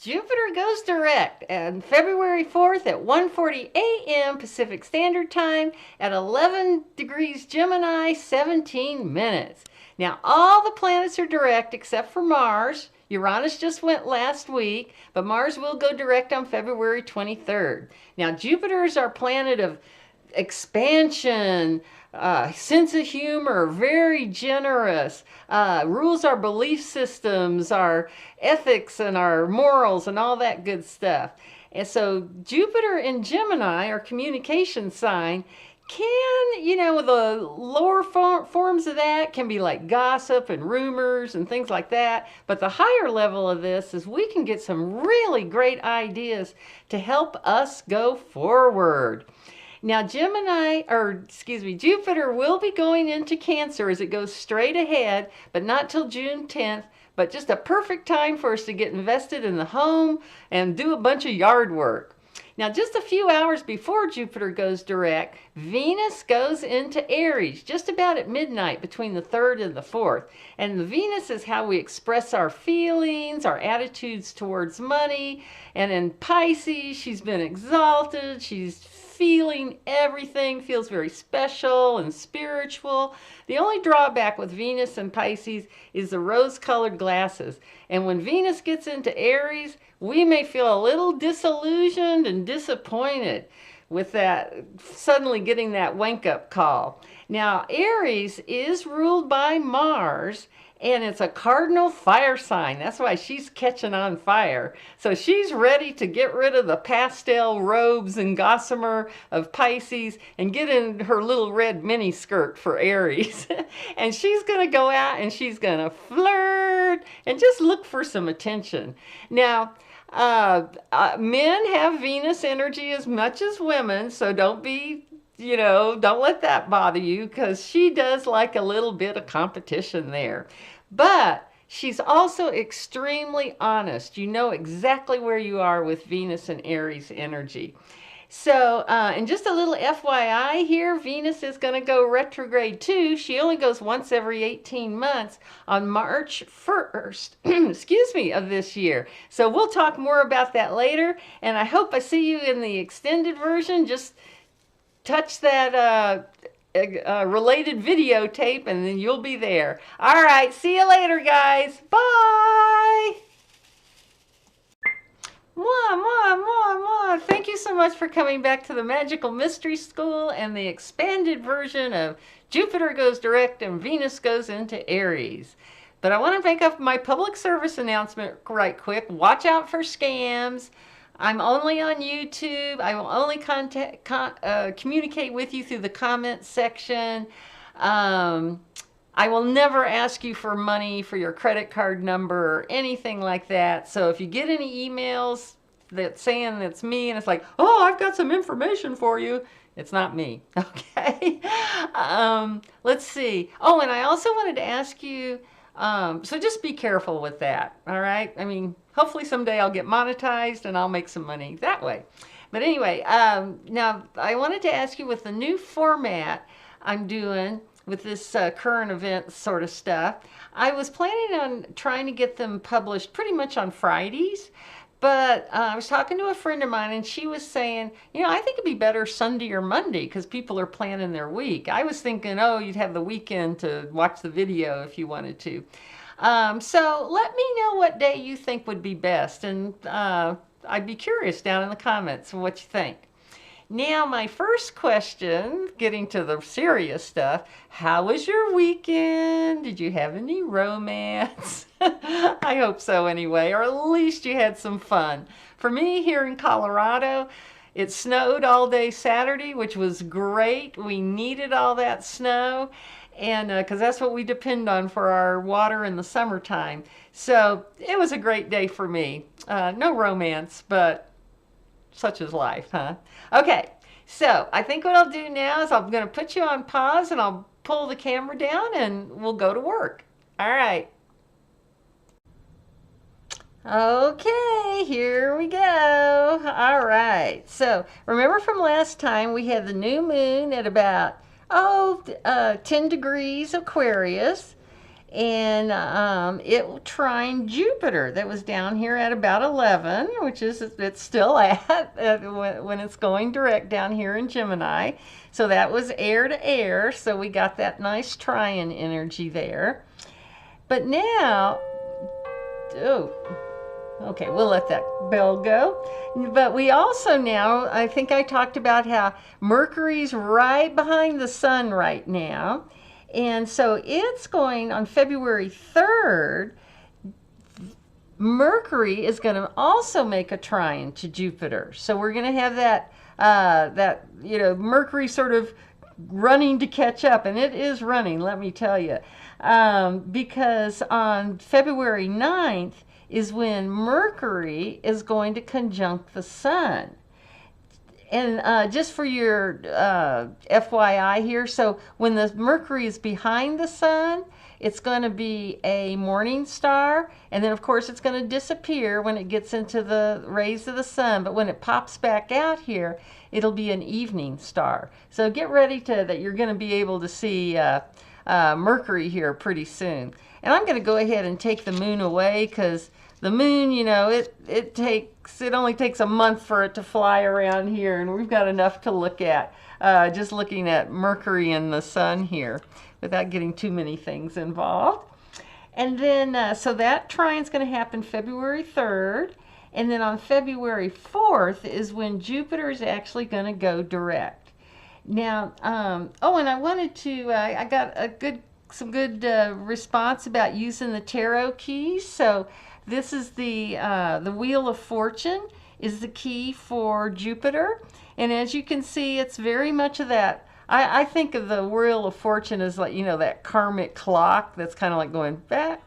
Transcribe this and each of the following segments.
Jupiter goes direct on February 4th at 1:40 a.m. Pacific Standard Time at 11 degrees Gemini, 17 minutes. Now, all the planets are direct except for Mars. Uranus just went last week, but Mars will go direct on February 23rd. Now, Jupiter is our planet of expansion, sense of humor, very generous, rules our belief systems, our ethics, and our morals, and all that good stuff. And so, Jupiter in Gemini, our communication sign, can, the lower forms of that can be like gossip and rumors and things like that. But the higher level of this is we can get some really great ideas to help us go forward. Now, Jupiter will be going into Cancer as it goes straight ahead, but not till June 10th. But just a perfect time for us to get invested in the home and do a bunch of yard work. Now, just a few hours before Jupiter goes direct, Venus goes into Aries, just about at midnight between the 3rd and the 4th. And the Venus is how we express our feelings, our attitudes towards money. And in Pisces, she's been exalted. She's feeling everything, feels very special and spiritual. The only drawback with Venus and Pisces is the rose-colored glasses. And when Venus gets into Aries, we may feel a little disillusioned and disappointed with that, suddenly getting that wake-up call. Now, Aries is ruled by Mars, and it's a cardinal fire sign. That's why she's catching on fire. So she's ready to get rid of the pastel robes and gossamer of Pisces and get in her little red mini skirt for Aries. And she's going to go out and she's going to flirt and just look for some attention. Now, men have Venus energy as much as women, so don't let that bother you, because she does like a little bit of competition there. But she's also extremely honest. You know exactly where you are with Venus and Aries energy. So, and just a little FYI here, Venus is going to go retrograde too. She only goes once every 18 months on March 1st, excuse me, of this year. So we'll talk more about that later. And I hope I see you in the extended version. Just touch that related videotape and then you'll be there. All right, see you later, guys. Bye. Mwah, mwah, mwah, mwah. Thank you so much for coming back to the Magical Mystery School and the expanded version of Jupiter goes direct and Venus goes into Aries. But I want to make up my public service announcement right quick. Watch out for scams. I'm only on YouTube. I will only communicate with you through the comments section. I will never ask you for money, for your credit card number, or anything like that. So if you get any emails that saying it's me and it's like, oh, I've got some information for you, it's not me. Okay. Let's see. Oh, and I also wanted to ask you, so just be careful with that. All right. I mean, hopefully someday I'll get monetized and I'll make some money that way. But anyway, now I wanted to ask you, with the new format I'm doing with this current event sort of stuff, I was planning on trying to get them published pretty much on Fridays. But I was talking to a friend of mine and she was saying, I think it'd be better Sunday or Monday because people are planning their week. I was thinking, oh, you'd have the weekend to watch the video if you wanted to. So let me know what day you think would be best. And I'd be curious down in the comments what you think. Now, my first question, getting to the serious stuff, how was your weekend? Did you have any romance? I hope so anyway, or at least you had some fun. For me, here in Colorado, it snowed all day Saturday, which was great. We needed all that snow, and because that's what we depend on for our water in the summertime. So it was a great day for me. No romance, but such is life, huh? Okay, so I think what I'll do now is I'm going to put you on pause and I'll pull the camera down and we'll go to work. All right. Okay, here we go. All right. So remember from last time we had the new moon at about 10 degrees Aquarius. and it will trine Jupiter that was down here at about 11, which is it's still at when it's going direct down here in Gemini. So that was air to air, so we got that nice trine energy there. But now, oh, okay, we'll let that bell go. But we also now, I think I talked about how Mercury's right behind the sun right now. And so it's going on February 3rd. Mercury is going to also make a trine to Jupiter. So we're going to have that Mercury sort of running to catch up, and it is running, let me tell you, because on February 9th is when Mercury is going to conjunct the sun. And just for your FYI here, so when the Mercury is behind the sun, it's going to be a morning star, and then of course it's going to disappear when it gets into the rays of the sun, but when it pops back out here, it'll be an evening star. So get ready that you're going to be able to see Mercury here pretty soon. And I'm going to go ahead and take the moon away, because the moon, it only takes a month for it to fly around here, and we've got enough to look at just looking at Mercury and the sun here without getting too many things involved. And then, so that trine's going to happen February 3rd, and then on February 4th is when Jupiter is actually going to go direct. Now, oh, and I wanted to, I got some good response about using the tarot keys. So this is the Wheel of Fortune is the key for Jupiter. And as you can see, it's very much of that. I think of the Wheel of Fortune as like, that karmic clock that's kind of like going back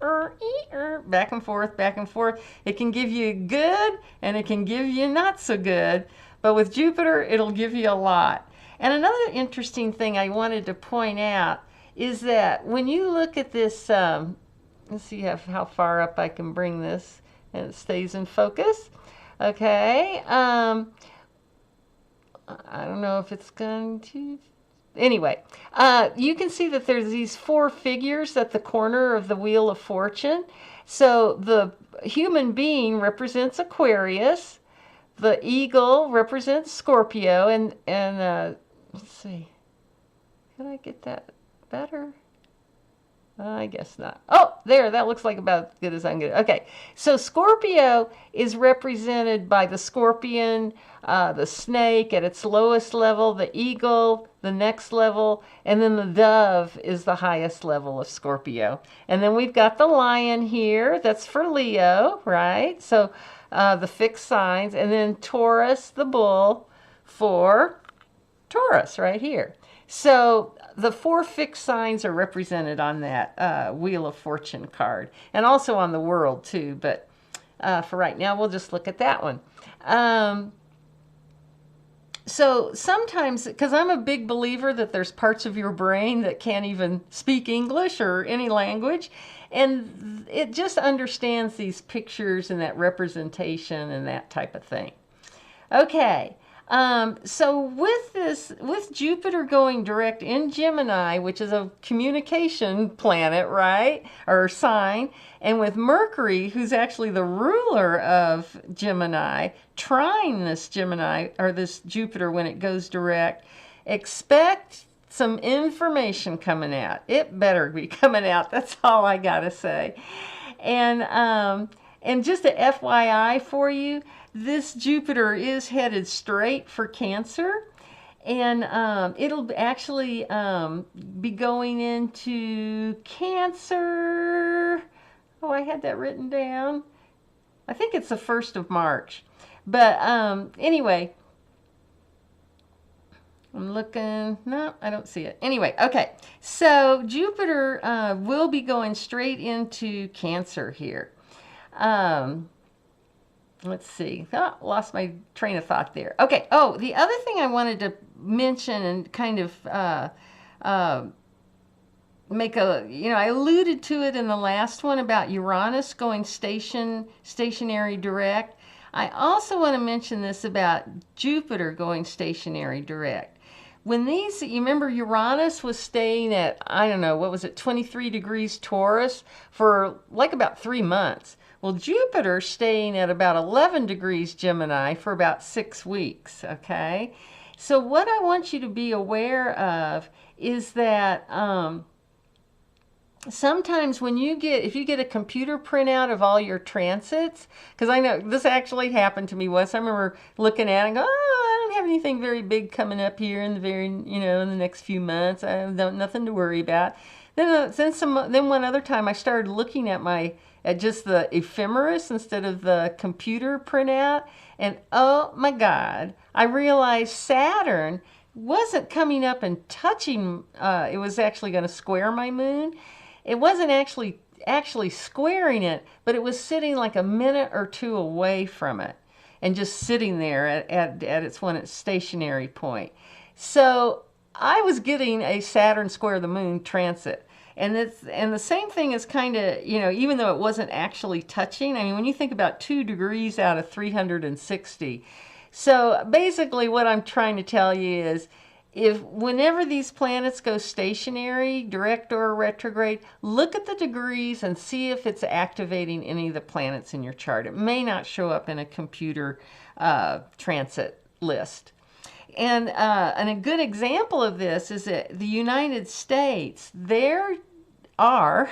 and forth, back and forth. It can give you good and it can give you not so good. But with Jupiter, it'll give you a lot. And another interesting thing I wanted to point out is that when you look at this, let's see how far up I can bring this and it stays in focus. Okay. I don't know if it's going to. Anyway, you can see that there's these 4 figures at the corner of the Wheel of Fortune. So the human being represents Aquarius. The eagle represents Scorpio. And let's see. Can I get that better? I guess not. Oh, there, that looks like about as good as I'm going to. Okay, so Scorpio is represented by the scorpion, the snake at its lowest level, the eagle, the next level, and then the dove is the highest level of Scorpio. And then we've got the lion here, that's for Leo, right? So the fixed signs, and then Taurus, the bull, for Taurus right here. So the 4 fixed signs are represented on that Wheel of Fortune card, and also on the world too, but for right now we'll just look at that one. So sometimes, because I'm a big believer that there's parts of your brain that can't even speak English or any language, and it just understands these pictures and that representation and that type of thing. Okay. So with Jupiter going direct in Gemini, which is a communication planet, right, or sign, and with Mercury, who's actually the ruler of Gemini, trine this Gemini, or this Jupiter when it goes direct, expect some information coming out. It better be coming out. That's all I gotta say. And just a FYI for you, this Jupiter is headed straight for Cancer, and it'll actually be going into Cancer. Oh, I had that written down. I think it's the 1st of March. But anyway, I'm looking. No, I don't see it. Anyway, okay. So Jupiter will be going straight into Cancer here. Let's see. Oh, lost my train of thought there. Okay. Oh, the other thing I wanted to mention and kind of make a, I alluded to it in the last one about Uranus going stationary direct. I also want to mention this about Jupiter going stationary direct. when these, you remember Uranus was staying at, I don't know, what was it, 23 degrees Taurus for like about 3 months. Well, Jupiter's staying at about 11 degrees Gemini for about 6 weeks, okay? So what I want you to be aware of is that sometimes when you get, if you get a computer printout of all your transits, because I know this actually happened to me once. I remember looking at it and go, oh, I don't have anything very big coming up here in the very, you know, in the next few months. I have nothing to worry about. Then one other time I started looking at at just the ephemeris instead of the computer printout, and oh my God, I realized Saturn wasn't coming up and touching. It was actually going to square my moon. It wasn't actually squaring it, but it was sitting like a minute or two away from it and just sitting there at its stationary point. So I was getting a Saturn square the moon transit. And the same thing is kind of, you know, even though it wasn't actually touching, I mean, when you think about 2 degrees out of 360. So basically what I'm trying to tell you is, whenever these planets go stationary, direct or retrograde, look at the degrees and see if it's activating any of the planets in your chart. It may not show up in a computer transit list. And a good example of this is that the United States, our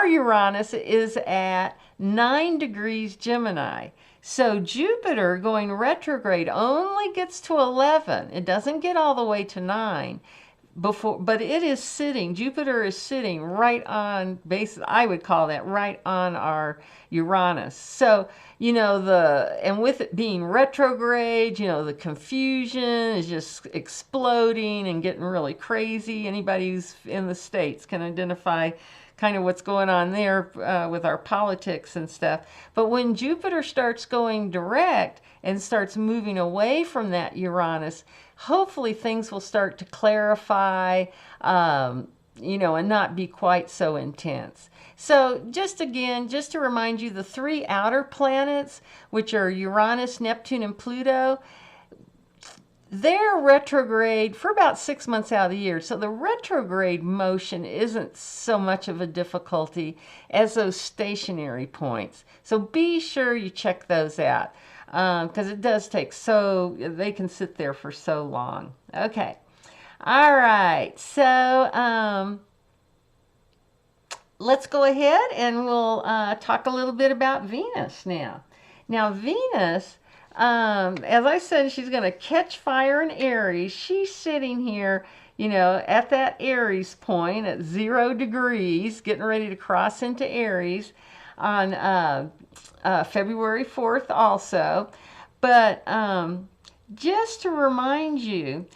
Uranus is at 9 degrees Gemini. So Jupiter going retrograde only gets to 11. It doesn't get all the way to 9 before, but it is sitting, Jupiter is sitting right on I would call that right on our Uranus. So, you know, and with it being retrograde, you know, the confusion is just exploding and getting really crazy. Anybody who's in the States can identify kind of what's going on there with our politics and stuff. But when Jupiter starts going direct and starts moving away from that Uranus, hopefully things will start to clarify, you know, and not be quite so intense. So just to remind you, the 3 outer planets, which are Uranus, Neptune, and Pluto, they're retrograde for about 6 months out of the year. So the retrograde motion isn't so much of a difficulty as those stationary points. So be sure you check those out, because it does take they can sit there for so long. Okay. All right. So let's go ahead and we'll talk a little bit about Venus now. Now Venus, as I said, she's going to catch fire in Aries. She's sitting here, you know, at that Aries point at 0 degrees, getting ready to cross into Aries on February 4th also. But just to remind you,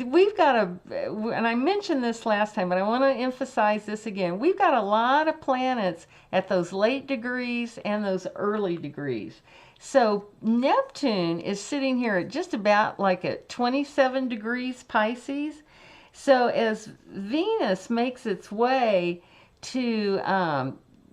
we've got and I mentioned this last time, but I want to emphasize this again. We've got a lot of planets at those late degrees and those early degrees. So Neptune is sitting here at just about like at 27 degrees Pisces. So as Venus makes its way to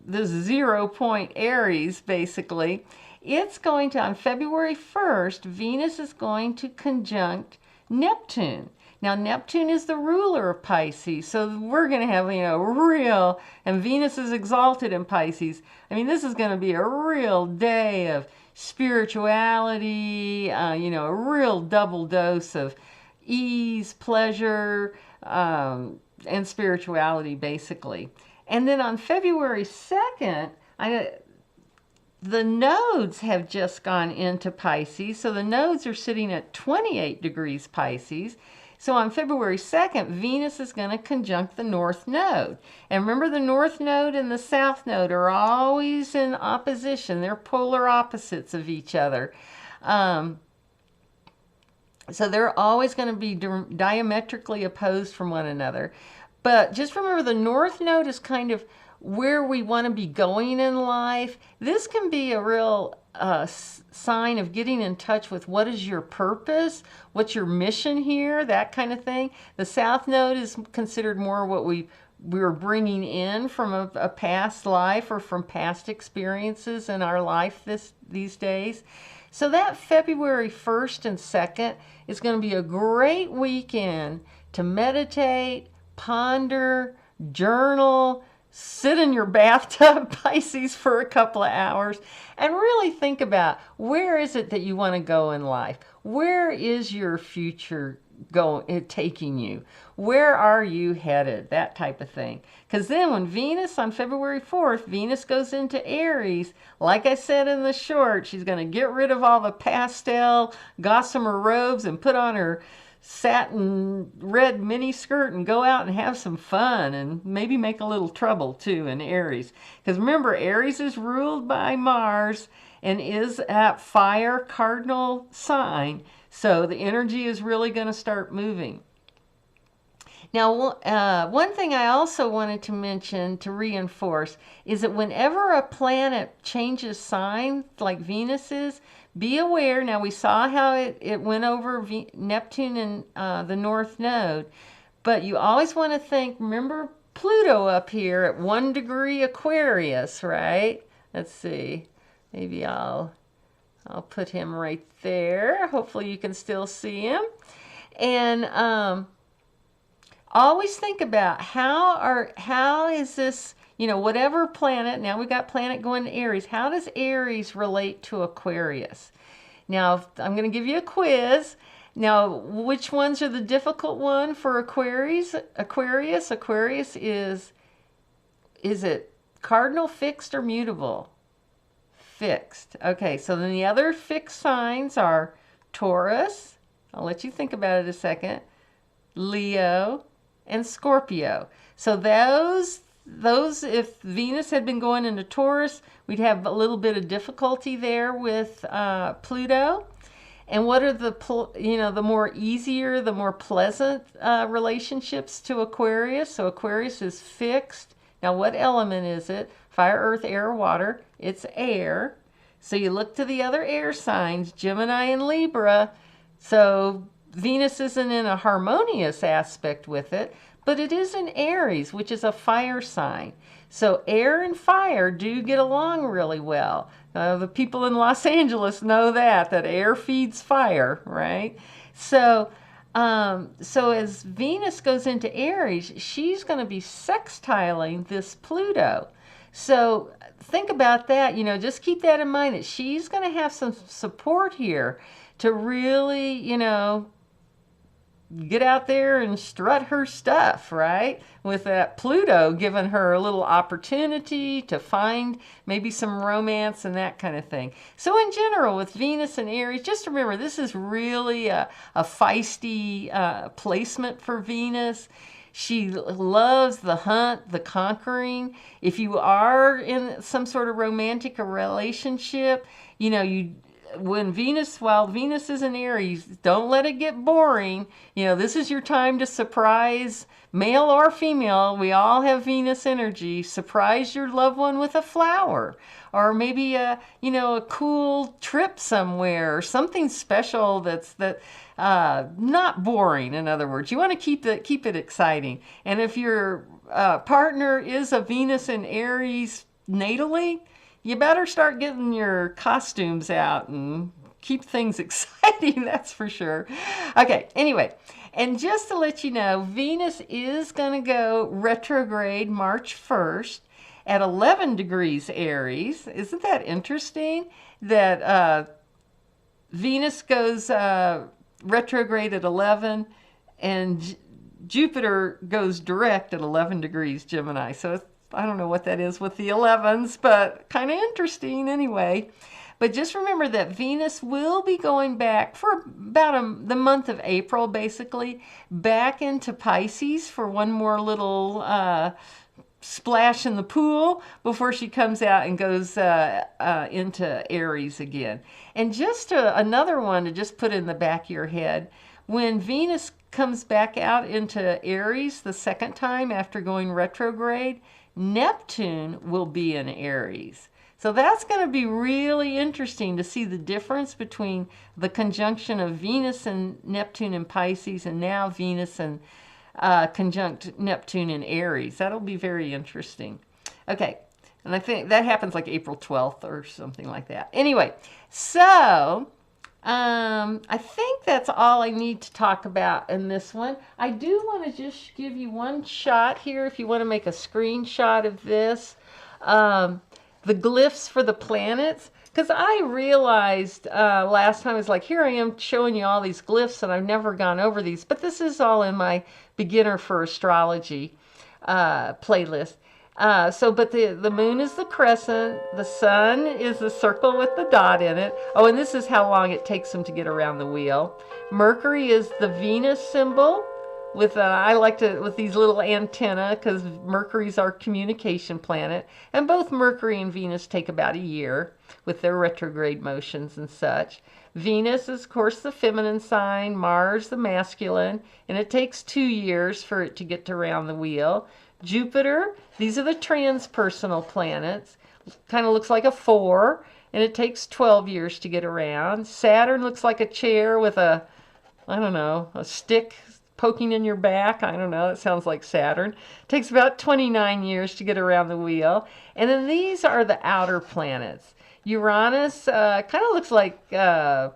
the 0 point Aries, basically, it's going to, on February 1st, Venus is going to conjunct Neptune. Now, Neptune is the ruler of Pisces, so we're going to have, you know, and Venus is exalted in Pisces. I mean, this is going to be a real day of spirituality, you know, a real double dose of ease, pleasure, and spirituality, basically. And then on February 2nd, the nodes have just gone into Pisces, so the nodes are sitting at 28 degrees Pisces. So on February 2nd, Venus is going to conjunct the North Node. And remember, the North Node and the South Node are always in opposition. They're polar opposites of each other. So they're always going to be diametrically opposed from one another. But just remember, the North Node is kind of where we want to be going in life. This can be a real sign of getting in touch with what is your purpose, what's your mission here, that kind of thing. The South Node is considered more what we're bringing in from a past life or from past experiences in our life these days. So that February 1st and 2nd is going to be a great weekend to meditate, ponder, journal, sit in your bathtub, Pisces, for a couple of hours, and really think about where is it that you want to go in life? Where is your future taking you? Where are you headed? That type of thing. Because then when Venus, on February 4th, Venus goes into Aries, like I said in the short, she's going to get rid of all the pastel gossamer robes and put on her satin red mini skirt and go out and have some fun and maybe make a little trouble too in Aries. Because remember, Aries is ruled by Mars and is at fire cardinal sign. So the energy is really going to start moving. Now, one thing I also wanted to mention to reinforce is that whenever a planet changes sign, like Venus is, be aware. Now, we saw how it went over Neptune and the North Node, but you always want to think, remember Pluto up here at 1 degree Aquarius, right? Let's see. Maybe I'll put him right there. Hopefully you can still see him. And always think about how is this, whatever planet, now we got planet going to Aries, how does Aries relate to Aquarius? Now, I'm going to give you a quiz. Now, which ones are the difficult one for Aquarius? Aquarius is it cardinal, fixed, or mutable? Fixed. Okay, so then the other fixed signs are Taurus, I'll let you think about it a second, Leo, and Scorpio. So those, if Venus had been going into Taurus, we'd have a little bit of difficulty there with Pluto. And what are the more easier, the more pleasant relationships to Aquarius? So Aquarius is fixed. Now, what element is it? Fire, earth, air, water. It's air. So you look to the other air signs, Gemini and Libra. So Venus isn't in a harmonious aspect with it, but it is in Aries, which is a fire sign. So air and fire do get along really well. The people in Los Angeles know that air feeds fire, right? So as Venus goes into Aries, she's going to be sextiling this Pluto. So think about that, just keep that in mind, that she's going to have some support here to really, get out there and strut her stuff, right? With that Pluto giving her a little opportunity to find maybe some romance and that kind of thing. So in general, with Venus and Aries, just remember, this is really a feisty placement for Venus. She loves the hunt, the conquering. If you are in some sort of romantic relationship, while Venus is in Aries, don't let it get boring. This is your time to surprise, male or female. We all have Venus energy. Surprise your loved one with a flower, or maybe a cool trip somewhere, or something special that's not boring. In other words, you want to keep it exciting. And if your partner is a Venus in Aries natally, you better start getting your costumes out and keep things exciting, that's for sure. Okay, anyway, and just to let you know, Venus is going to go retrograde March 1st at 11 degrees Aries. Isn't that interesting that Venus goes retrograde at 11 and Jupiter goes direct at 11 degrees Gemini. So I don't know what that is with the 11s, but kind of interesting anyway. But just remember that Venus will be going back for about the month of April, basically, back into Pisces for one more little splash in the pool before she comes out and goes into Aries again. And just another one to just put in the back of your head, when Venus comes back out into Aries the second time after going retrograde, Neptune will be in Aries. So that's going to be really interesting to see the difference between the conjunction of Venus and Neptune in Pisces and now Venus and conjunct Neptune in Aries. That'll be very interesting. Okay, And I think that happens like April 12th or something like that. Anyway, so I think that's all I need to talk about in this one. I do want to just give you one shot here if you want to make a screenshot of this. The glyphs for the planets. Because I realized last time, it's like, here I am showing you all these glyphs and I've never gone over these. But this is all in my Beginner for Astrology playlist. But the moon is the crescent, the sun is the circle with the dot in it. Oh, and this is how long it takes them to get around the wheel. Mercury is the Venus symbol with I like to with these little antennae because Mercury's our communication planet, and both Mercury and Venus take about a year with their retrograde motions and such. Venus is, of course, the feminine sign, Mars the masculine, and it takes 2 years for it to get around the wheel. Jupiter, these are the transpersonal planets, kind of looks like a 4, and it takes 12 years to get around. Saturn looks like a chair with a, I don't know, a stick poking in your back. I don't know, it sounds like Saturn. It takes about 29 years to get around the wheel. And then these are the outer planets. Uranus kind of looks like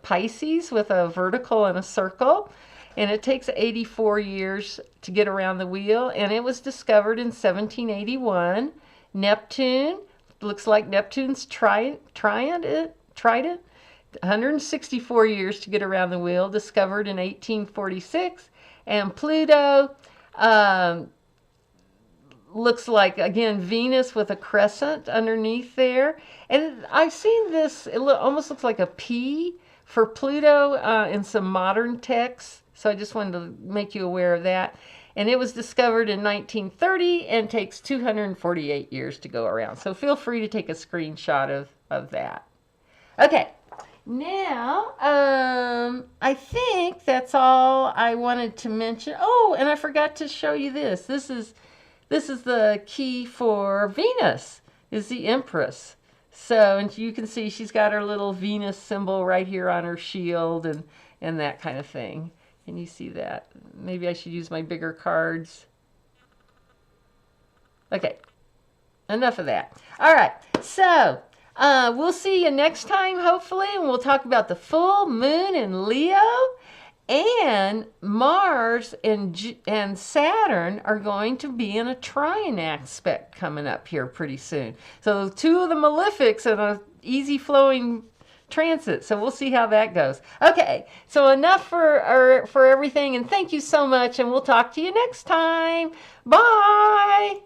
Pisces with a vertical and a circle. And it takes 84 years to get around the wheel, and it was discovered in 1781. Neptune, looks like Neptune's trident, 164 years to get around the wheel, discovered in 1846. And Pluto looks like, again, Venus with a crescent underneath there. And I've seen this, it almost looks like a P for Pluto in some modern texts. So I just wanted to make you aware of that. And it was discovered in 1930 and takes 248 years to go around. So feel free to take a screenshot of that. Okay, now I think that's all I wanted to mention. Oh, and I forgot to show you this. This is the key for Venus, is the Empress. So, and you can see she's got her little Venus symbol right here on her shield and that kind of thing. Can you see that? Maybe I should use my bigger cards. Okay, enough of that. All right, so we'll see you next time, hopefully, and we'll talk about the full moon in Leo. And Mars and Saturn are going to be in a trine aspect coming up here pretty soon. So 2 of the malefics in an easy flowing transit. So we'll see how that goes. Okay, so enough for everything, and thank you so much, and we'll talk to you next time. Bye.